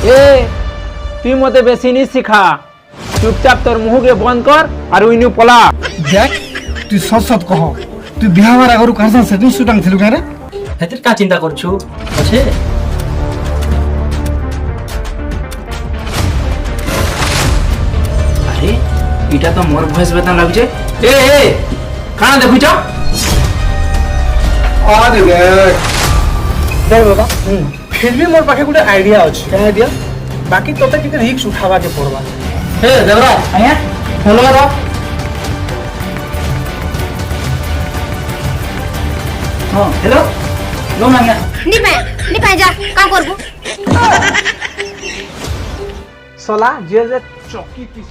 এ তুই মতে বেশি নি শিখা, চুপচাপ তোর মুহকে বন্ধ কর আর উইনু পলা। দেখ তুই সৎ সৎ কহ, তুই বিয়া হওয়ার আগর কার সাথে সেদিন সুটাং ছিল কেন? হেতির কা চিন্তা করছু আছে? আরে এটা তো মোর ভয়েস বেতন লাগছে। এ এ কানা দেখুছ? আরে দেখ দেখ বাবা, फिर भी मोर पाखे गुटे आइडिया अछि। क्या आइडिया? बाकी तोते किते रिस्क उठावा के पड़वा। हे देवरा आया हेलो रो हां हेलो नो मांगा নি পাই যা কাম করবো। सला जे जे चौकी किस